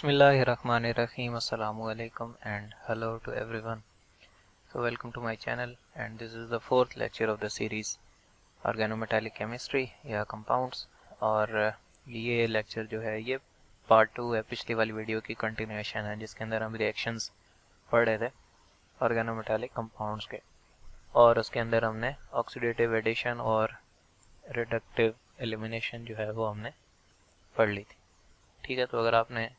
Bismillahirrahmanirrahim. Assalamu alaikum and hello to everyone. So welcome to my channel and this is the fourth lecture of the series Organometallic Chemistry या Compounds। और ये lecture जो है ये part 2 है, पिछली वाली वीडियो की कंटिन्यूएशन है जिसके अंदर हम रिएक्शंस पढ़ रहे थे ऑर्गेनोमेटालिक कंपाउंड्स के, और उसके अंदर हमने ऑक्सीडेटिव एडिशन और रिडक्टिव एलिमिनेशन जो है वो हमने पढ़ ली थी। ठीक है, तो अगर आपने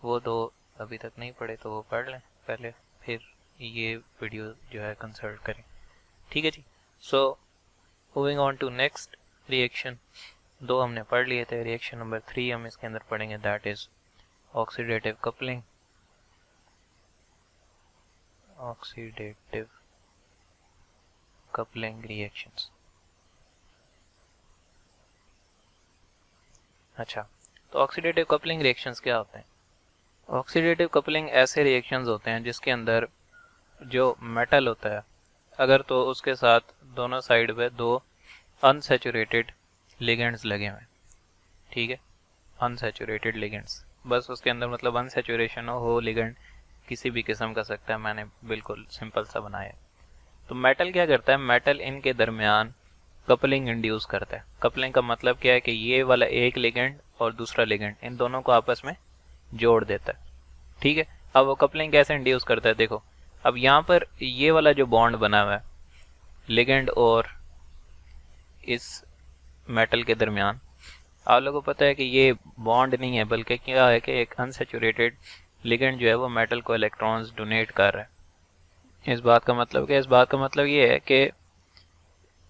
वो दो अभी तक नहीं पढ़े तो वो पढ़ लें पहले, फिर ये वीडियो जो है कंसल्ट करें। ठीक है जी। So moving on to next reaction, दो हमने पढ़ लिए थे, रिएक्शन नंबर 3 हम इसके अंदर पढ़ेंगे, that is oxidative coupling. Oxidative coupling reactions. अच्छा, तो ऑक्सीडेटिव कपलिंग रिएक्शंस क्या होते हैं? ऑक्सीडेटिव कपलिंग ऐसे रिएक्शंस होते हैं जिसके अंदर जो मेटल होता है, अगर तो उसके साथ दोनों साइड पे दो अनसैचुरेटेड लिगेंड्स लगे हुए हैं। ठीक है, अनसैचुरेटेड लिगेंड्स, बस उसके अंदर मतलब अनसैचुरेशन हो लिगेंड किसी भी किस्म का सकता है, मैंने बिल्कुल सिंपल सा बनाया है। तो मेटल क्या करता है, मेटल इनके दरमियान कपलिंग इंड्यूस करता है। कपलिंग का मतलब क्या है कि ये वाला एक लिगेंड और दूसरा लिगेंड, इन दोनों को आपस में जोड़ देता है। ठीक है, अब वो कपलिंग कैसे इंड्यूस करता है, देखो अब यहाँ पर ये वाला जो बॉन्ड बना हुआ है लिगेंड और इस मेटल के दरमियान, आप लोगों को पता है कि ये बॉन्ड नहीं है, बल्कि क्या है कि एक अनसैचुरेटेड लिगेंड जो है वो मेटल को इलेक्ट्रॉन्स डोनेट कर रहा है। इस बात का मतलब क्या है? इस बात का मतलब ये है कि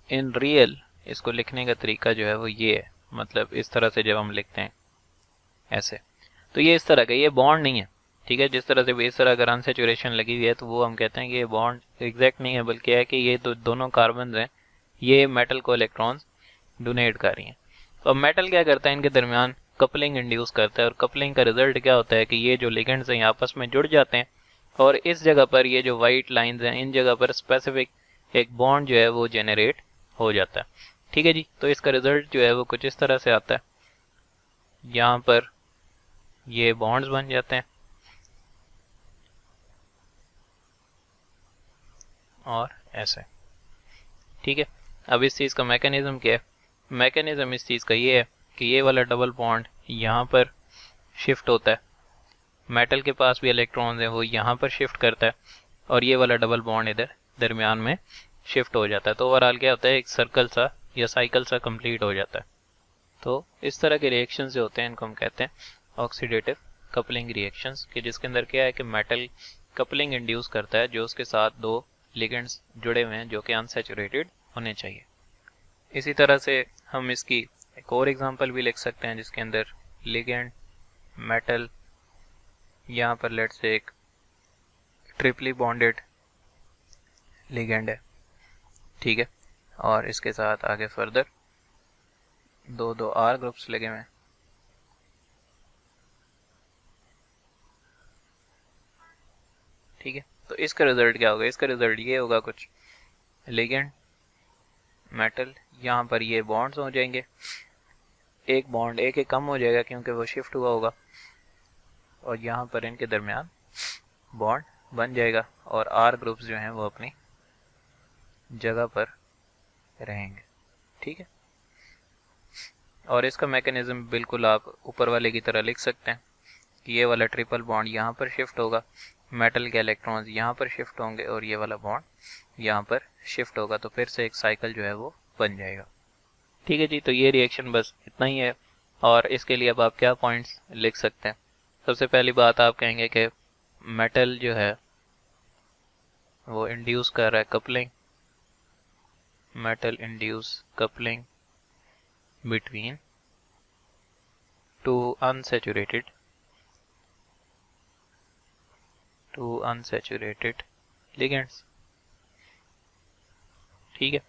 इन रियल इसको लिखने का तरीका जो है वो ये है, मतलब इस तरह से जब हम लिखते हैं ऐसे, तो ये इस तरह का, ये बॉन्ड नहीं है। ठीक है, जिस तरह से भी इस तरह अगर अनसैचुरेशन लगी हुई है तो वो हम कहते हैं कि ये बॉन्ड एग्जैक्ट नहीं है, बल्कि है कि ये दोनों कार्बन हैं, ये मेटल को इलेक्ट्रॉन्स डोनेट कर रही हैं। तो अब मेटल क्या करता है, इनके दरमियान कपलिंग इंड्यूस करता है, और कपलिंग का रिजल्ट क्या होता है कि ये जो लिगेंड्स हैं आपस में जुड़ जाते हैं, और इस जगह पर ये जो वाइट लाइंस हैं इन जगह पर स्पेसिफिक एक बॉन्ड जो है वो जेनरेट हो जाता है। ठीक है जी, तो इसका रिजल्ट जो है वो कुछ इस तरह से आता है, यहाँ पर ये बॉन्ड्स बन जाते हैं और ऐसे। ठीक है, अब इस चीज़ का मैकेनिज्म क्या है? मैकेनिज्म इस चीज़ का ये है कि ये वाला डबल बॉन्ड यहाँ पर शिफ्ट होता है, मेटल के पास भी इलेक्ट्रॉन्स हैं वो यहाँ पर शिफ्ट करता है, और ये वाला डबल बॉन्ड इधर दरमियान में शिफ्ट हो जाता है। तो ओवरऑल क्या होता है, एक सर्कल सा या साइकिल सा कंप्लीट हो जाता है। तो इस तरह के रिएक्शन जो होते हैं इनको हम कहते हैं ऑक्सीडेटिव कपलिंग रिएक्शंस, कि जिसके अंदर क्या है कि मेटल कपलिंग इंड्यूस करता है जो उसके साथ दो लिगेंड्स जुड़े हुए हैं जो कि अनसैचुरेटेड होने चाहिए। इसी तरह से हम इसकी एक और एग्जांपल भी लिख सकते हैं जिसके अंदर लिगेंड मेटल, यहाँ पर लेट्स से एक ट्रिपली बॉन्डेड लिगेंड है। ठीक है, और इसके साथ आगे फर्दर दो आर ग्रुप्स लगे हुए हैं। ठीक है, तो इसका रिजल्ट क्या होगा? इसका रिजल्ट ये होगा कुछ लिगेंड मेटल, यहाँ पर ये बॉन्ड्स हो जाएंगे, एक बॉन्ड एक कम हो जाएगा क्योंकि वो शिफ्ट हुआ होगा, और यहाँ पर इनके दरमियान बॉन्ड बन जाएगा, और आर ग्रुप्स जो हैं वो अपनी जगह पर रहेंगे। ठीक है, और इसका मैकेनिज्म बिल्कुल आप ऊपर वाले की तरह लिख सकते हैं कि ये वाला ट्रिपल बॉन्ड यहाँ पर शिफ्ट होगा, मेटल के इलेक्ट्रॉन्स यहाँ पर शिफ्ट होंगे, और ये वाला बॉन्ड यहाँ पर शिफ्ट होगा, तो फिर से एक साइकिल जो है वो बन जाएगा। ठीक है जी, तो ये रिएक्शन बस इतना ही है। और इसके लिए अब आप क्या पॉइंट्स लिख सकते हैं? सबसे पहली बात आप कहेंगे कि मेटल जो है वो इंड्यूस कर रहा है coupling, metal induce coupling between two unsaturated ligands. ठीक है,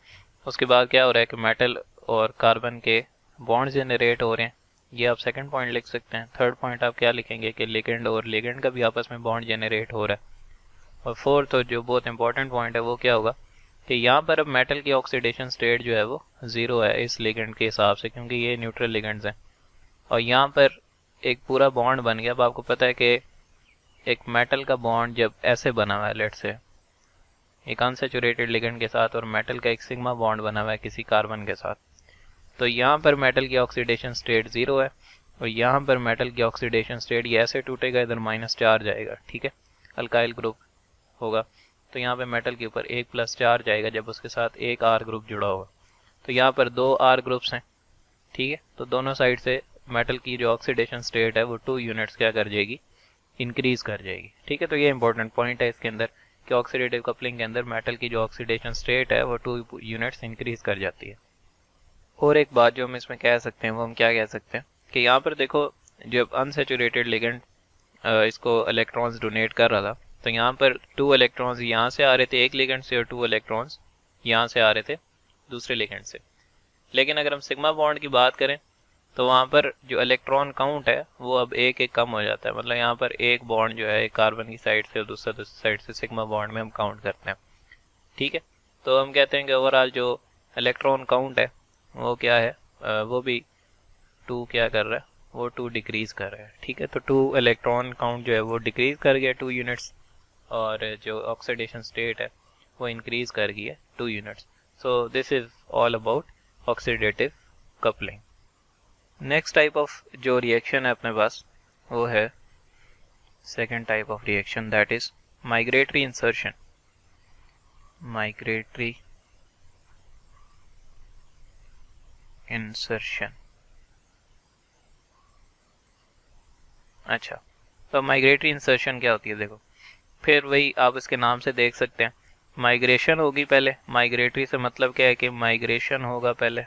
उसके बाद क्या हो रहा है कि मेटल और कार्बन के बॉन्ड जनरेट हो रहे हैं, ये आप सेकंड पॉइंट लिख सकते हैं। थर्ड पॉइंट आप क्या लिखेंगे कि लिगेंड और लिगेंड का भी आपस में बॉन्ड जनरेट हो रहा है। और फोर्थ, जो बहुत इंपॉर्टेंट पॉइंट है, वो क्या होगा कि यहाँ पर अब मेटल की ऑक्सीडेशन स्टेट जो है वो 0 है इस लिगेंड के हिसाब से, क्योंकि ये न्यूट्रल लिगेंड्स हैं, और यहाँ पर एक पूरा बॉन्ड बन गया। अब आपको पता है कि एक मेटल का बॉन्ड जब ऐसे बना हुआ है, लेट से एक अनसैचुरेटेड लिगेंड के साथ और मेटल का एक सिग्मा बॉन्ड बना हुआ है किसी कार्बन के साथ, तो यहाँ पर मेटल की ऑक्सीडेशन स्टेट 0 है और यहाँ पर मेटल की ऑक्सीडेशन स्टेट ये ऐसे टूटेगा, इधर माइनस चार्ज आएगा, ठीक है, अल्काइल ग्रुप होगा। तो यहाँ पे मेटल के ऊपर एक प्लस चार्ज आएगा जब उसके साथ एक आर ग्रुप जुड़ा होगा। तो यहाँ पर 2 आर ग्रुप्स हैं, ठीक है। तो दोनों साइड से मेटल की जो ऑक्सीडेशन स्टेट है वो 2 यूनिट्स क्या कर जाएगी, इंक्रीज कर जाएगी, ठीक है। तो ये इंपॉर्टेंट पॉइंट है इसके अंदर कि ऑक्सीडेटिव कपलिंग के अंदर मेटल की जो ऑक्सीडेशन स्टेट है वो 2 यूनिट्स इंक्रीज कर जाती है। और एक बात जो हम इसमें कह सकते हैं वो हम क्या कह सकते हैं कि यहाँ पर देखो जब अनसैचुरेटेड लिगेंड इसको इलेक्ट्रॉन्स डोनेट कर रहा था, तो यहाँ पर 2 इलेक्ट्रॉन्स यहाँ से आ रहे थे एक लिगेंड से और 2 इलेक्ट्रॉन्स यहाँ से आ रहे थे दूसरे लिगेंड से। लेकिन अगर हम सिग्मा बॉन्ड की बात करें तो वहाँ पर जो इलेक्ट्रॉन काउंट है वो अब एक एक कम हो जाता है। मतलब यहाँ पर एक बॉन्ड जो है एक कार्बन की साइड से और दूसरी साइड से सिग्मा बॉन्ड में हम काउंट करते हैं, ठीक है। तो हम कहते हैं कि ओवरऑल जो इलेक्ट्रॉन काउंट है वो क्या है, वो भी 2 क्या कर रहा है, वो 2 डिक्रीज कर रहा है, ठीक है। तो 2 इलेक्ट्रॉन काउंट जो है वो डिक्रीज कर गया 2 यूनिट्स और जो ऑक्सीडेशन स्टेट है वो इंक्रीज कर गई है 2 units. So this is all about oxidative coupling. Next type of जो रिएक्शन है अपने पास वो है second type of reaction, that is migratory insertion. Migratory insertion, अच्छा, तो माइग्रेटरी इंसर्शन क्या होती है, देखो फिर वही आप इसके नाम से देख सकते हैं, माइग्रेशन होगी पहले। माइग्रेटरी से मतलब क्या है कि माइग्रेशन होगा पहले,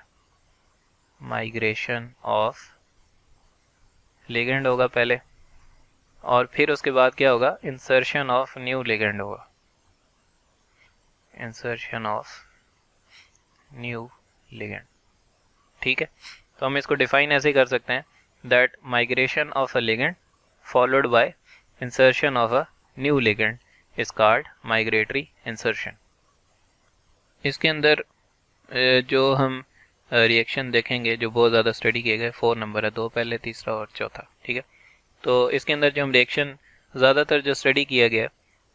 माइग्रेशन ऑफ लिगेंड होगा पहले, और फिर उसके बाद क्या होगा, इंसर्शन ऑफ न्यू लिगेंड होगा, इंसर्शन ऑफ न्यू लिगेंड, ठीक है। तो हम इसको डिफाइन ऐसे कर सकते हैं, that migration of a ligand followed by insertion of a new ligand is called migratory insertion. इसके अंदर जो हम रिएक्शन देखेंगे जो बहुत ज़्यादा स्टडी किए गए, 4 नंबर है, 2 पहले, तीसरा और चौथा, ठीक है। तो इसके अंदर जो हम रिएक्शन ज़्यादातर जो स्टडी किया गया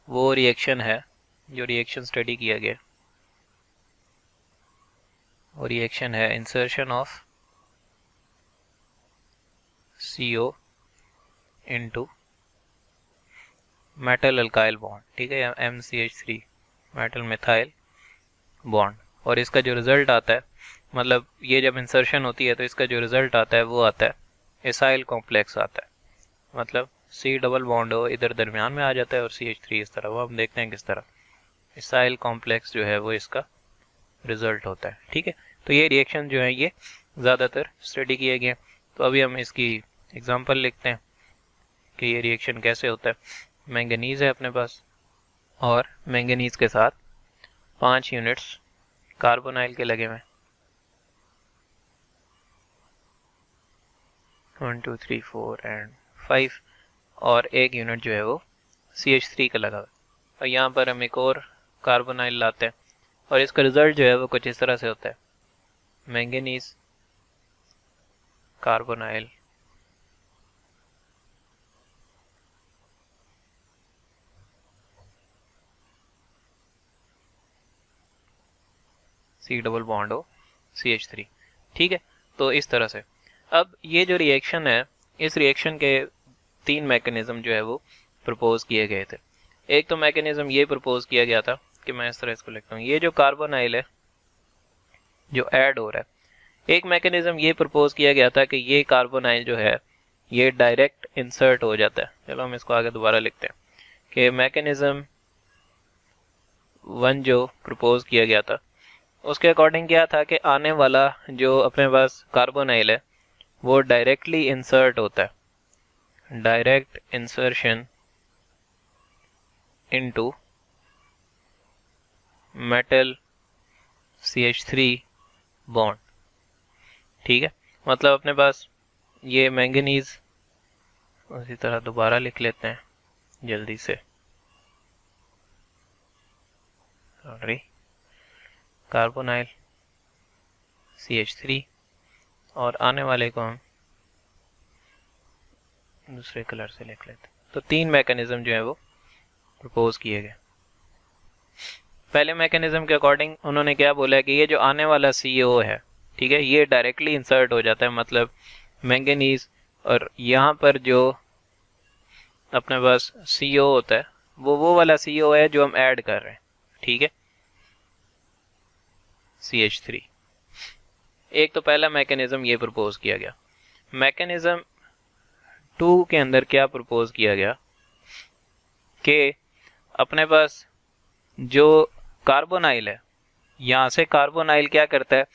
वो रिएक्शन है, जो रिएक्शन स्टडी किया गया वो रिएक्शन है insertion of CO into metal alkyl bond, ठीक है, या MCH3 मेटल मिथाइल बॉन्ड। और इसका जो रिजल्ट आता है, मतलब ये जब इंसर्शन होती है तो इसका जो रिजल्ट आता है वो आता है एसाइल कॉम्प्लेक्स आता है, मतलब C डबल बॉन्ड हो इधर दरमियान में आ जाता है और CH3 इस तरह, वो हम देखते हैं किस तरह एसाइल कॉम्प्लेक्स जो है वो इसका रिजल्ट होता है, ठीक है। तो ये रिएक्शन जो है ये ज़्यादातर स्टडी किए गए। तो अभी हम इसकी एग्जांपल लिखते हैं कि ये रिएक्शन कैसे होता है। मैंगनीज है अपने पास और मैंगनीज के साथ 5 यूनिट्स कार्बोनाइल के लगे हुए, 1 2 3 4 एंड 5, और 1 यूनिट जो है वो CH3 का लगा हुआ है। और यहाँ पर हम एक और कार्बोनाइल लाते हैं और इसका रिजल्ट जो है वो कुछ इस तरह से होता है, manganese carbonyl C double bond हो CH3, ठीक है। तो इस तरह से अब ये जो रिएक्शन है, इस रिएक्शन के 3 मैकेनिज्म जो है वो प्रपोज किए गए थे। एक तो मैकेनिज्म ये प्रपोज किया गया था कि मैं इस तरह इसको लिखता हूँ, ये जो कार्बोनाइल है जो ऐड हो रहा है, एक मैकेनिज्म ये प्रपोज किया गया था कि ये कार्बोनाइल जो है ये डायरेक्ट इंसर्ट हो जाता है। चलो हम इसको आगे दोबारा लिखते हैं कि मैकेनिज्म 1 जो प्रपोज किया गया था उसके अकॉर्डिंग क्या था कि आने वाला जो अपने पास कार्बोनाइल है वो डायरेक्टली इंसर्ट होता है, direct insertion into metal CH3 bond, ठीक है। मतलब अपने पास ये मैंगनीज, उसी तरह दोबारा लिख लेते हैं जल्दी से, सॉरी, कार्बोनाइल CH3 और आने वाले को हम दूसरे कलर से लिख लेते। तो 3 मैकेनिज्म जो है वो प्रपोज किए गए। पहले मैकेनिज्म के अकॉर्डिंग उन्होंने क्या बोला है कि ये जो आने वाला सीओ है, ठीक है, ये डायरेक्टली इंसर्ट हो जाता है, मतलब मैंगनीज, और यहाँ पर जो अपने पास सीओ होता है वो वाला सीओ है जो हम ऐड कर रहे हैं, ठीक है, CH3। एक तो पहला मैकेनिज्म ये प्रपोज किया गया। मैकेनिज्म 2 के अंदर क्या प्रपोज किया गया कि अपने पास जो कार्बोनाइल है, यहाँ से कार्बोनाइल क्या करता है,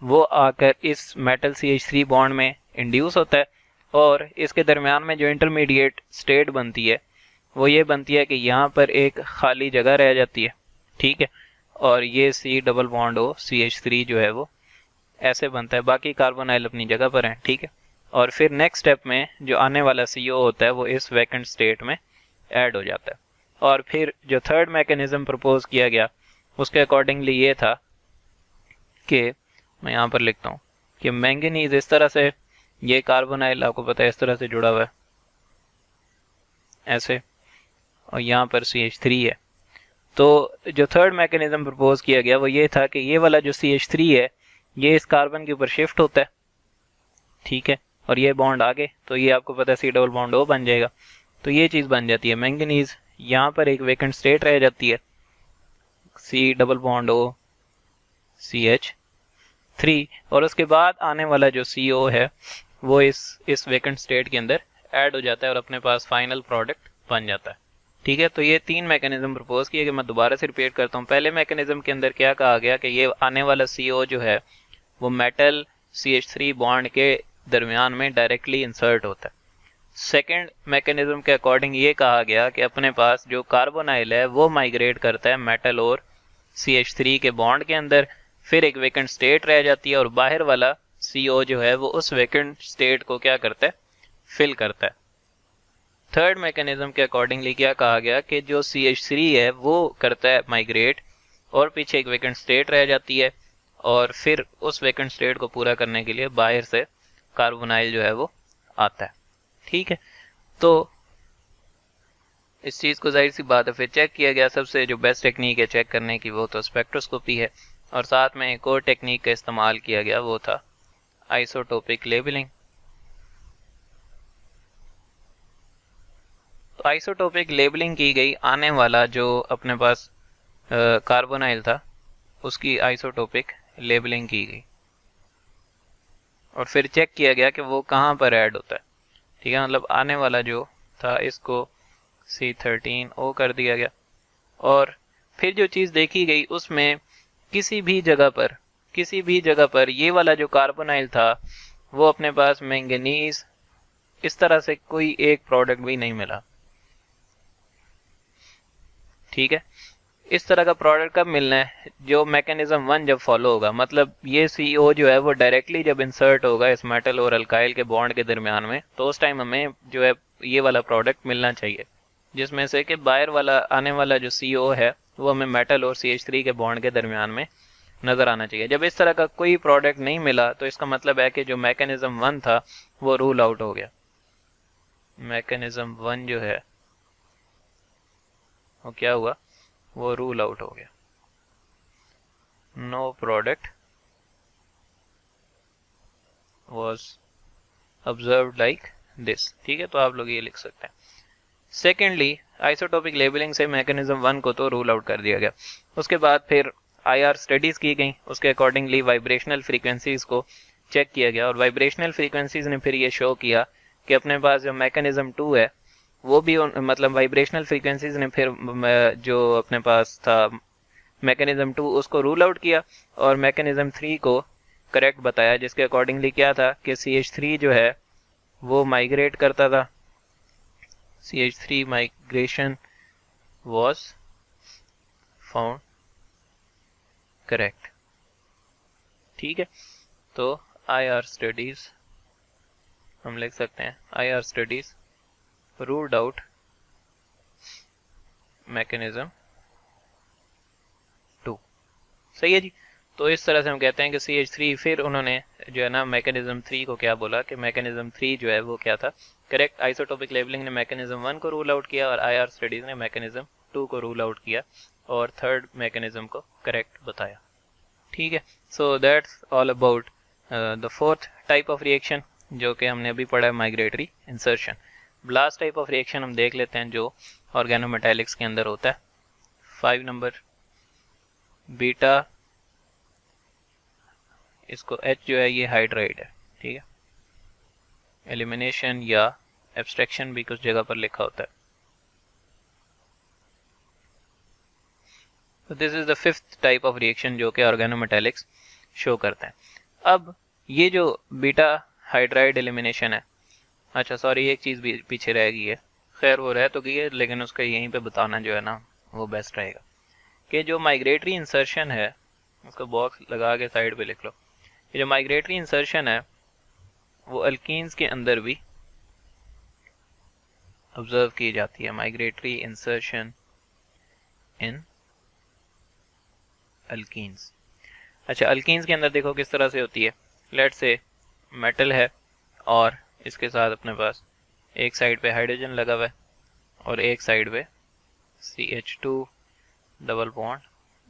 वो आकर इस मेटल CH3 बॉन्ड में इंड्यूस होता है, और इसके दरमियान में जो इंटरमीडिएट स्टेट बनती है वो ये बनती है कि यहाँ पर एक खाली जगह रह जाती है, ठीक है, और ये C double bond O CH3 जो है वो ऐसे बनता है, बाकी कार्बोनाइल अपनी जगह पर हैं, ठीक है। और फिर नेक्स्ट स्टेप में जो आने वाला CO होता है वो इस वैकेंट स्टेट में ऐड हो जाता है। और फिर जो थर्ड मैकेनिज्म प्रपोज किया गया उसके अकॉर्डिंगली ये था कि मैं यहाँ पर लिखता हूँ कि मैंगनीज इस तरह से, ये कार्बोनाइल आपको पता है इस तरह से जुड़ा हुआ है ऐसे, और यहाँ पर CH3 है। तो जो थर्ड मैकेनिज्म प्रपोज किया गया वो ये था कि ये वाला जो CH3 है ये इस कार्बन के ऊपर शिफ्ट होता है, ठीक है, और ये बॉन्ड आगे, तो ये आपको पता है C डबल बॉन्ड O बन जाएगा। तो ये चीज़ बन जाती है मैंगनीज, यहाँ पर एक वेकेंट स्टेट रह जाती है C double bond O CH3, और उसके बाद आने वाला जो CO है वो इस वेकेंट स्टेट के अंदर ऐड हो जाता है और अपने पास फाइनल प्रोडक्ट बन जाता है, ठीक है। तो ये 3 मैकेनिज्म प्रपोज किए गए। मैं दोबारा से रिपीट करता हूँ। पहले मैकेनिज्म के अंदर क्या कहा गया कि ये आने वाला CO जो है वो मेटल CH3 बॉन्ड के दरमियान में डायरेक्टली इंसर्ट होता है। सेकेंड मैकेनिज्म के अकॉर्डिंग ये कहा गया कि अपने पास जो कार्बोनाइल है वो माइग्रेट करता है मेटल और CH3 के बॉन्ड के अंदर, फिर एक वेकेंट स्टेट रह जाती है और बाहर वाला CO जो है वो उस वेकेंट स्टेट को क्या करता है, फिल करता है। थर्ड मैकेनिज्म के अकॉर्डिंगली क्या कहा गया कि जो CH3 है वो करता है माइग्रेट और पीछे एक वेकेंट स्टेट रह जाती है, और फिर उस वेकेंट स्टेट को पूरा करने के लिए बाहर से कार्बोनाइल जो है वो आता है, ठीक है। तो इस चीज़ को जाहिर सी बात है फिर चेक किया गया। सबसे जो बेस्ट टेक्निक है चेक करने की वो तो स्पेक्ट्रोस्कोपी है, और साथ में एक और टेक्निक का इस्तेमाल किया गया वो था आइसोटोपिक लेबलिंग। तो आइसोटोपिक लेबलिंग की गई, आने वाला जो अपने पास कार्बोनाइल था उसकी आइसोटोपिक लेबलिंग की गई, और फिर चेक किया गया कि वो कहाँ पर ऐड होता है, ठीक है, मतलब आने वाला जो था इसको C13O कर दिया गया, और फिर जो चीज़ देखी गई उसमें किसी भी जगह पर ये वाला जो कार्बोनाइल था वो अपने पास मैंगनीज इस तरह से कोई एक प्रोडक्ट भी नहीं मिला, ठीक है। इस तरह का प्रोडक्ट कब मिलना है, जो मैकेनिज्म 1 जब फॉलो होगा, मतलब ये CO जो है वो डायरेक्टली जब इंसर्ट होगा इस मेटल और अल्काइल के बॉन्ड के दरमियान में, तो उस टाइम हमें जो है ये वाला प्रोडक्ट मिलना चाहिए, जिसमें से कि बाहर वाला आने वाला जो CO है वो हमें मेटल और CH3 के बॉन्ड के दरमियान में नज़र आना चाहिए। जब इस तरह का कोई प्रोडक्ट नहीं मिला तो इसका मतलब है कि जो मैकेनिज्म 1 था वो रूल आउट हो गया। मैकेनिज्म 1 जो है वो क्या हुआ, वो रूल आउट हो गया। No product was observed like this, ठीक है, तो आप लोग ये लिख सकते हैं। सेकेंडली आइसोटोपिक लेबलिंग से मैकेनिज्म 1 को तो रूल आउट कर दिया गया। उसके बाद फिर IR स्टडीज़ की गई, उसके अकॉर्डिंगली वाइब्रेशनल फ्रीक्वेंसीज को चेक किया गया, और वाइब्रेशनल फ्रीक्वेंसीज ने फिर ये शो किया कि अपने पास जो मैकेनिज्म 2 है वो भी मतलब वाइब्रेशनल फ्रीक्वेंसीज ने फिर जो अपने पास था मैकेनिज्म 2 उसको रूल आउट किया और मैकेनिज्म 3 को करेक्ट बताया, जिसके अकॉर्डिंगली क्या था कि CH3 जो है वो माइग्रेट करता था, CH3 migration was found correct, ठीक है। तो IR स्टडीज हम लिख सकते हैं, IR studies ruled out mechanism 2, सही है जी। तो इस तरह से हम कहते हैं कि CH3 फिर उन्होंने जो है ना मैकेनिज्म 3 को क्या बोला कि मैकेनिज्म 3 जो है वो क्या था, करेक्ट आइसोटोपिक लेवलिंग ने मैकेनिज्म 1 को रूल आउट किया और आईआर स्टडीज ने मैकेनिज्म 2 को रूल आउट किया और थर्ड मैकेनिज्म को करेक्ट बताया। ठीक है, so that's all about the fourth type of reaction जो कि हमने अभी पढ़ा है, migratory insertion. Last type of reaction हम देख लेते हैं जो ऑर्गेनोमेटालिक्स के अंदर होता है। 5 नंबर बीटा, इसको H जो है ये हाइड्राइड है, ठीक है, एलिमिनेशन या एब्स्ट्रैक्शन भी कुछ जगह पर लिखा होता है। तो this is the fifth type of reaction जो कि ऑर्गेनोमेटालिक्स शो करते हैं। अब ये जो बीटा हाइड्राइड एलिमिनेशन है, अच्छा सॉरी एक चीज़ भी पीछे रह गई है, खैर वो रह तो गई है लेकिन उसका यहीं पे बताना जो है ना वो बेस्ट रहेगा कि जो माइग्रेटरी इंसर्शन है, उसका बॉक्स लगा के साइड पे लिख लो, ये जो माइग्रेटरी इंसर्शन है वो अल्कीन्स के अंदर भी ऑब्जर्व की जाती है। माइग्रेटरी इंसर्शन इन अल्कीन्स। अच्छा, अल्कीन्स के अंदर देखो किस तरह से होती है। लेट से मेटल है और इसके साथ अपने पास एक साइड पे हाइड्रोजन लगा हुआ है और एक साइड पे CH2 डबल बॉन्ड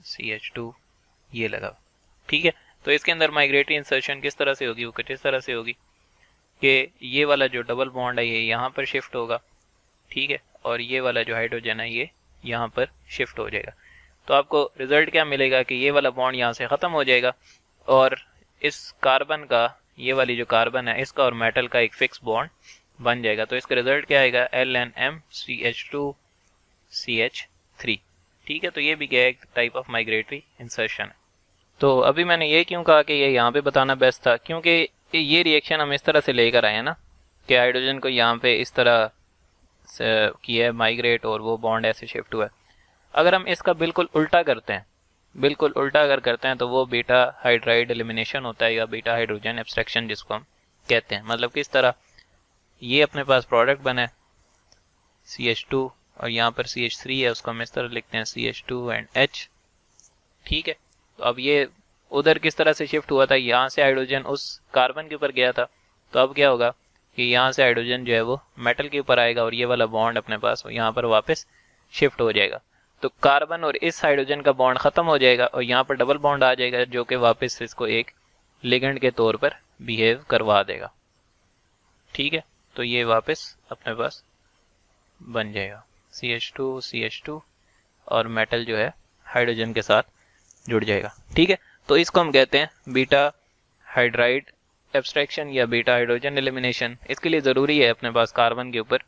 CH2 ये लगा हुआ, ठीक है। तो इसके अंदर माइग्रेटरी इंसर्शन किस तरह से होगी, वो किस तरह से होगी कि ये वाला जो डबल बॉन्ड है ये यहाँ पर शिफ्ट होगा, ठीक है, और ये वाला जो हाइड्रोजन है ये यहाँ पर शिफ्ट हो जाएगा। तो आपको रिजल्ट क्या मिलेगा कि ये वाला बॉन्ड यहाँ से ख़त्म हो जाएगा और इस कार्बन का, ये वाली जो कार्बन है इसका और मेटल का एक फिक्स बॉन्ड बन जाएगा। तो इसका रिजल्ट क्या आएगा, LNMCH2CH3, ठीक है। तो ये भी क्या है, एक टाइप ऑफ माइग्रेटरी इंसर्शन है। तो अभी मैंने ये क्यों कहा कि ये यहाँ पे बताना बेस्ट था, क्योंकि ये रिएक्शन हम इस तरह से लेकर आए हैं ना कि हाइड्रोजन को यहाँ पे इस तरह किया है माइग्रेट और वो बॉन्ड ऐसे शिफ्ट हुआ है। अगर हम इसका बिल्कुल उल्टा करते हैं, बिल्कुल उल्टा अगर करते हैं तो वो बीटा हाइड्राइड एलिमिनेशन होता है या बीटा हाइड्रोजन एब्स्ट्रैक्शन जिसको हम कहते हैं। मतलब किस तरह, ये अपने पास प्रोडक्ट बना है CH2 और यहाँ पर CH3 है, उसको हम इस तरह लिखते हैं CH2 एंड H, ठीक है। तो अब ये उधर किस तरह से शिफ्ट हुआ था, यहाँ से हाइड्रोजन उस कार्बन के ऊपर गया था, तो अब क्या होगा कि यहाँ से हाइड्रोजन जो है वो मेटल के ऊपर आएगा और ये वाला बॉन्ड अपने पास यहाँ पर वापस शिफ्ट हो जाएगा। तो कार्बन और इस हाइड्रोजन का बॉन्ड खत्म हो जाएगा और यहाँ पर डबल बॉन्ड आ जाएगा जो कि वापस इसको एक लिगेंड के तौर पर बिहेव करवा देगा, ठीक है। तो ये वापस अपने पास बन जाएगा CH2 और मेटल जो है हाइड्रोजन के साथ जुड़ जाएगा, ठीक है। तो इसको हम कहते हैं बीटा हाइड्राइड एब्स्ट्रैक्शन या बीटा हाइड्रोजन एलिमिनेशन। इसके लिए ज़रूरी है अपने पास कार्बन के ऊपर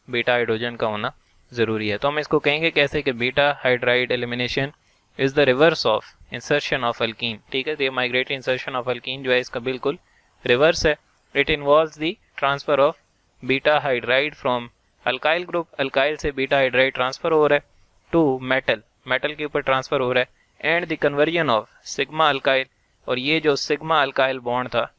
बीटा हाइड्रोजन का होना ज़रूरी है। तो हम इसको कहेंगे कैसे कि beta hydride elimination is the reverse of insertion of alkyne, ठीक है। तो ये माइग्रेटरी इंसर्शन ऑफ अल्कीन जो है इसका बिल्कुल रिवर्स है। It involves the transfer of beta hydride from alkyl group, alkyl से बीटा हाइड्राइड ट्रांसफ़र हो रहा है टू मेटल, मेटल के ऊपर ट्रांसफ़र हो रहा है, and the conversion of sigma alkyl, और ये जो सिग्मा अल्काइल बॉन्ड था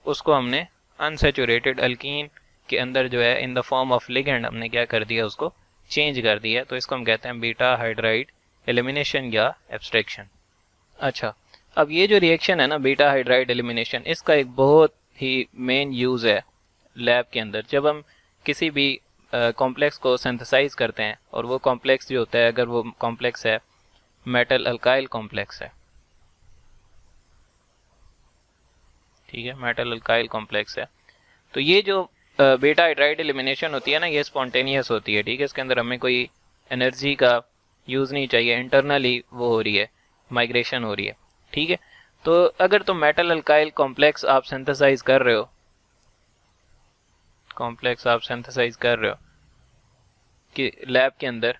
उसको हमने अनसैचुरेटेड अल्कीन के अंदर जो है in the form of ligand हमने क्या कर दिया, उसको चेंज कर दिया। तो इसको हम कहते हैं बीटा हाइड्राइड एलिमिनेशन या एब्स्ट्रैक्शन। अच्छा, अब ये जो रिएक्शन है ना बीटा हाइड्राइड एलिमिनेशन, इसका एक बहुत ही मेन यूज़ है लैब के अंदर। जब हम किसी भी कॉम्प्लेक्स को सिंथेसाइज करते हैं और वो कॉम्प्लेक्स जो होता है, अगर वो कॉम्प्लेक्स है मेटल अल्काइल कॉम्प्लेक्स है, ठीक है, मेटल अल्काइल कॉम्प्लेक्स है, तो ये जो बीटा हाइड्राइड एलिमिनेशन होती है ना ये स्पॉन्टेनियस होती है, ठीक है। इसके अंदर हमें कोई एनर्जी का यूज़ नहीं चाहिए, इंटरनली वो हो रही है, माइग्रेशन हो रही है, ठीक है। तो अगर तुम मेटल अल्काइल कॉम्प्लेक्स आप सिंथेसाइज कर रहे हो, कॉम्प्लेक्स आप सिंथेसाइज कर रहे हो कि लैब के अंदर,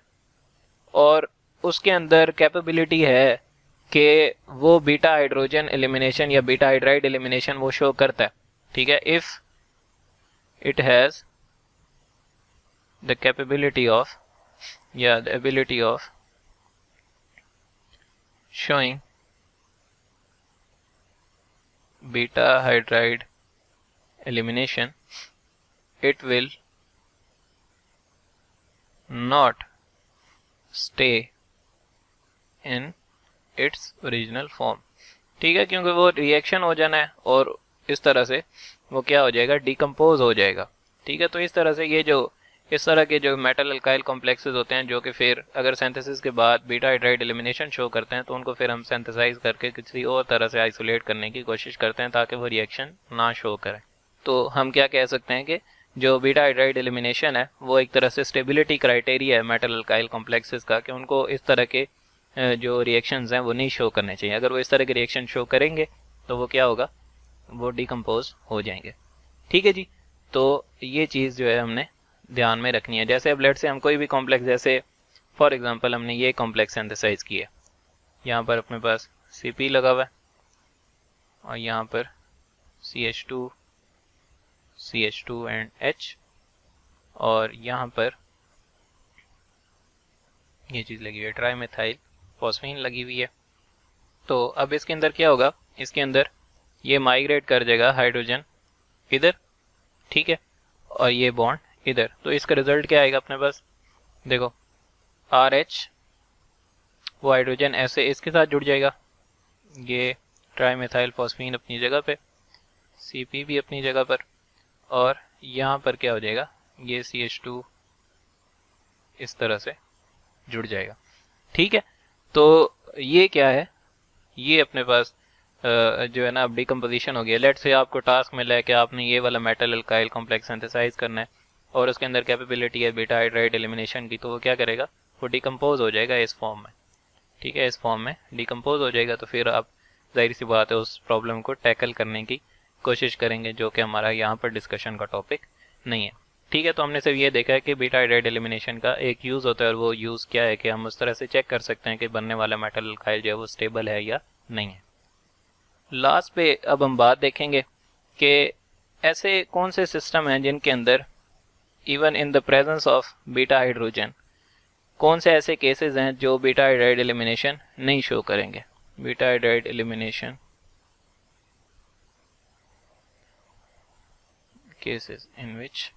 और उसके अंदर कैपेबिलिटी है कि वो बीटा हाइड्रोजन एलिमिनेशन या बीटा हाइड्राइड एलिमिनेशन वो शो करता है, ठीक है। If it has the capability of the ability of showing beta hydride elimination, it will not stay in its original form, ठीक है, क्योंकि वो रिएक्शन हो जाना है और इस तरह से वो क्या हो जाएगा, डिकम्पोज हो जाएगा। ठीक है, तो इस तरह से ये जो इस तरह के जो मेटल अल्काइल कॉम्प्लेक्सेस होते हैं जो कि फिर अगर सिंथेसिस के बाद बीटा हाइड्राइड एलिमिनेशन शो करते हैं तो उनको फिर हम सिंथेसाइज करके किसी और तरह से आइसोलेट करने की कोशिश करते हैं ताकि वो रिएक्शन ना शो करें। तो हम क्या कह सकते हैं कि जो बीटा हाइड्राइड एलिमिनेशन है वो एक तरह से स्टेबिलिटी क्राइटेरिया है मेटल अल्काइल कॉम्प्लेक्सेस का, कि उनको इस तरह के जो रिएक्शंस हैं वो नहीं शो करने चाहिए। अगर वो इस तरह के रिएक्शन शो करेंगे तो वो क्या होगा, वो डिकम्पोज हो जाएंगे। ठीक है जी, तो ये चीज़ जो है हमने ध्यान में रखनी है। जैसे अब लेट से हम कोई भी कॉम्प्लेक्स, जैसे फॉर एग्जांपल हमने ये कॉम्प्लेक्स सिंथेसाइज किया, यहाँ पर अपने पास Cp लगा हुआ है और यहाँ पर CH2 एंड H, और यहाँ पर ये चीज़ लगी हुई है ट्राई मेथाइल फॉस्फीन लगी हुई है। तो अब इसके अंदर क्या होगा, इसके अंदर ये माइग्रेट कर जाएगा हाइड्रोजन इधर, ठीक है, और ये बॉन्ड इधर। तो इसका रिजल्ट क्या आएगा अपने पास, देखो RH वो हाइड्रोजन ऐसे इसके साथ जुड़ जाएगा, ये ट्राई मेथाइल फॉस्फीन अपनी जगह पे, Cp भी अपनी जगह पर, और यहाँ पर क्या हो जाएगा, ये CH2 इस तरह से जुड़ जाएगा। ठीक है, तो ये क्या है, ये अपने पास जो है ना अब डिकम्पोजिशन हो गया। लेट से आपको टास्क मिला है कि आपने ये वाला मेटल अल्काइल कॉम्प्लेक्स सिंथेसाइज करना है और उसके अंदर कैपेबिलिटी है बीटा हाइड्राइड एलिमिनेशन की, तो वो क्या करेगा, वो डिकम्पोज हो जाएगा इस फॉर्म में। ठीक है, इस फॉर्म में डिकम्पोज हो जाएगा। तो फिर आप जाहिर सी बात है उस प्रॉब्लम को टैकल करने की कोशिश करेंगे, जो कि हमारा यहाँ पर डिस्कशन का टॉपिक नहीं है। ठीक है, तो हमने सिर्फ ये देखा है कि बीटा हाइड्राइड एलिमिनेशन का एक यूज़ होता है, और वो यूज़ क्या है कि हम उस तरह से चेक कर सकते हैं कि बनने वाला मेटल अल्काइल जो है वो स्टेबल है या नहीं है। लास्ट पे अब हम बात देखेंगे कि ऐसे कौन से सिस्टम हैं जिनके अंदर even in the presence of beta hydrogen कौन से ऐसे केसेस हैं जो बीटा हाइड्राइड एलिमिनेशन नहीं शो करेंगे। Beta hydride elimination cases in which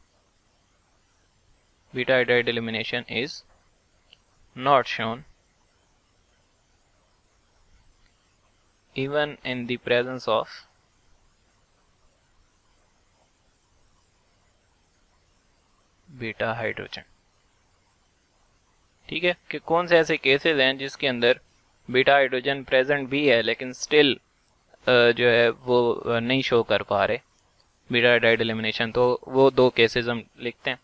beta hydride elimination is not shown even in the presence of beta hydrogen. ठीक है, कि कौन से ऐसे केसेस हैं जिसके अंदर बीटा हाइड्रोजन प्रेजेंट भी है लेकिन स्टिल जो है वो नहीं शो कर पा रहे बीटा हाइड्राइड एलिमिनेशन। तो वो दो केसेस हम लिखते हैं।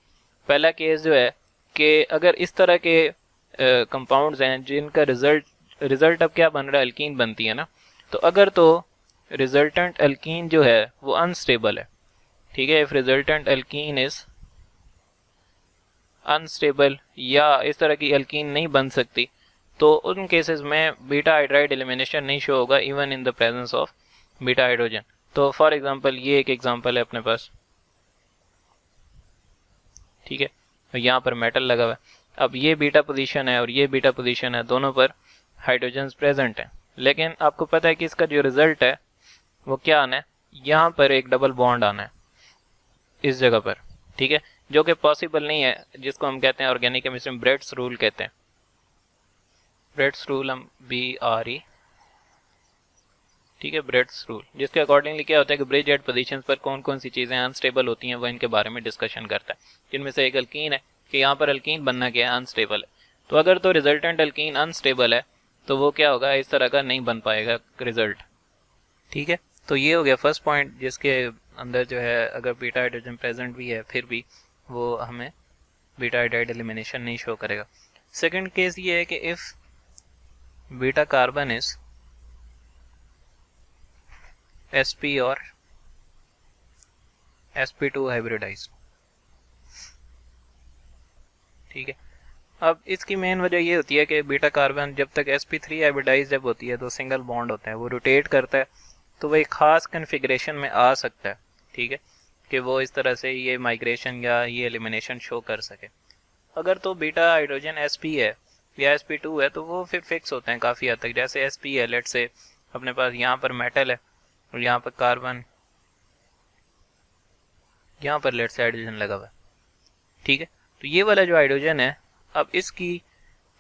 पहला केस जो है कि अगर इस तरह के कंपाउंड्स हैं जिनका रिजल्ट अब क्या बन रहा है, अल्कीन बनती है ना, तो अगर तो रिजल्टेंट अल्कीन जो है वो अनस्टेबल है। ठीक है, if resultant alkene is unstable या इस तरह की अल्कीन नहीं बन सकती, तो उन केसेस में बीटा हाइड्राइड एलिमिनेशन नहीं शो होगा even in the presence of beta hydrogen. तो फॉर एग्जांपल ये एक एग्जांपल है अपने पास। ठीक है, तो यहाँ पर मेटल लगा हुआ है, अब ये बीटा पोजीशन है और ये बीटा पोजीशन है, दोनों पर हाइड्रोजन प्रेजेंट है, लेकिन आपको पता है कि इसका जो रिजल्ट है वो क्या आना है, यहाँ पर एक डबल बॉन्ड आना है इस जगह पर। ठीक है, जो कि पॉसिबल नहीं है, जिसको हम कहते हैं ऑर्गेनिक केमिस्ट्री में ब्रेड्स रूल कहते हैं। ब्रेड्स रूल हम BRE, ठीक है, ब्रेड्स रूल, जिसके अकॉर्डिंगली क्या होता है कि ब्रिज एट पोजीशंस पर कौन कौन सी चीज़ें अनस्टेबल होती हैं वो इनके बारे में डिस्कशन करता है, जिनमें से एक अल्कीन है कि यहाँ पर अल्कीन बनना क्या है, अनस्टेबल है। तो अगर तो रिजल्टेंट अल्कीन अनस्टेबल है तो वो क्या होगा, इस तरह का नहीं बन पाएगा रिजल्ट। ठीक है, तो ये हो गया फर्स्ट पॉइंट, जिसके अंदर जो है अगर बीटा हाइड्रोजन प्रेजेंट भी है फिर भी वो हमें बीटा हाइड्राइड एलिमिनेशन नहीं शो करेगा। सेकंड केस ये है कि if beta carbon is sp और sp2 हाइब्रिडाइज्ड। ठीक है, अब इसकी मेन वजह ये होती है कि बीटा कार्बन जब तक sp3 हाइब्रिडाइज जब होती है तो सिंगल बॉन्ड होता है, वो रोटेट करता है, तो वो एक खास कन्फिग्रेशन में आ सकता है। ठीक है, कि वो इस तरह से ये माइग्रेशन या ये एलिमिनेशन शो कर सके। अगर तो बीटा हाइड्रोजन sp है या sp2 है तो वो फिर फिक्स होते हैं काफ़ी हद तक। जैसे sp है, लेट से अपने पास यहाँ पर मेटल है और यहाँ पर कार्बन, यहाँ पर लेट से हाइड्रोजन लगा हुआ है। ठीक है, तो ये वाला जो हाइड्रोजन है अब इसकी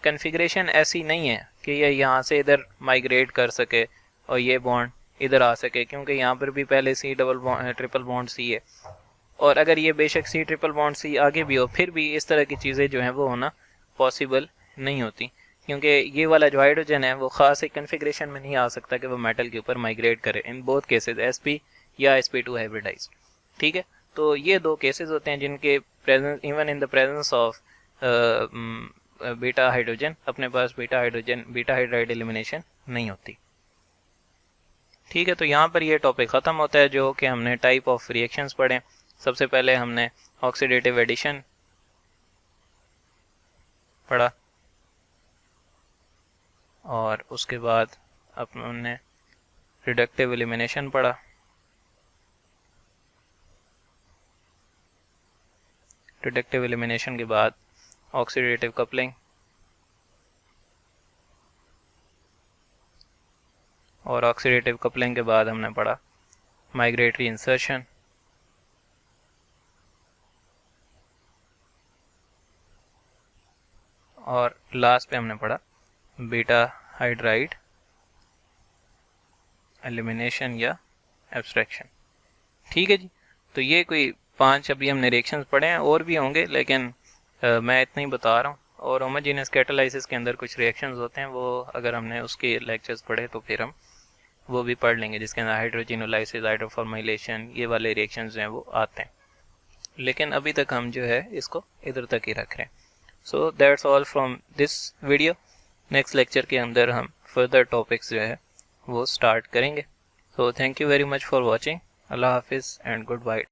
कन्फिग्रेशन ऐसी नहीं है कि ये यहाँ से इधर माइग्रेट कर सके और ये बॉन्ड इधर आ सके, क्योंकि यहाँ पर भी पहले सी ट्रिपल बॉन्ड सी है, और अगर ये बेशक सी ट्रिपल बॉन्ड सी आगे भी हो, फिर भी इस तरह की चीज़ें जो हैं वो होना पॉसिबल नहीं होती, क्योंकि ये वाला जो हाइड्रोजन है वो ख़ास एक कन्फिग्रेशन में नहीं आ सकता कि वो मेटल के ऊपर माइग्रेट करे इन बोथ केसेस, sp या sp2 हाइब्रिडाइज। ठीक है, तो ये दो केसेस होते हैं जिनके presence, even in the presence of beta hydrogen, अपने पास बीटा हाइड्राइड एलिमिनेशन नहीं होती। ठीक है, तो यहाँ पर ये टॉपिक ख़त्म होता है जो कि हमने टाइप ऑफ रिएक्शंस पढ़े। सबसे पहले हमने ऑक्सीडेटिव एडिशन पढ़ा, और उसके बाद हमने रिडक्टिव एलिमिनेशन पढ़ा, रिडक्टिव एलिमिनेशन के बाद ऑक्सीडेटिव कपलिंग, और ऑक्सीडेटिव कपलिंग के बाद हमने पढ़ा माइग्रेटरी इंसर्शन, और लास्ट पे हमने पढ़ा बीटा हाइड्राइड एलिमिनेशन या एब्स्ट्रैक्शन। ठीक है जी, तो ये कोई 5 अभी हमने रिएक्शंस पढ़े हैं, और भी होंगे लेकिन मैं इतना ही बता रहा हूँ। और होमोजेनियस कैटालाइसिस के अंदर कुछ रिएक्शंस होते हैं, वो अगर हमने उसके लेक्चर्स पढ़े तो फिर हम वो भी पढ़ लेंगे, जिसके अंदर हाइड्रोजिनोलाइसिस, हाइड्रोफॉर्माइलेशन, ये वाले रिएक्शंस जो हैं वो आते हैं, लेकिन अभी तक हम जो है इसको इधर तक ही रख रहे हैं। So that's all from this video. Next lecture के अंदर हम फर्दर टॉपिक्स जो है वो स्टार्ट करेंगे। So thank you very much for watching. Allah हाफिज़ एंड गुड बाय।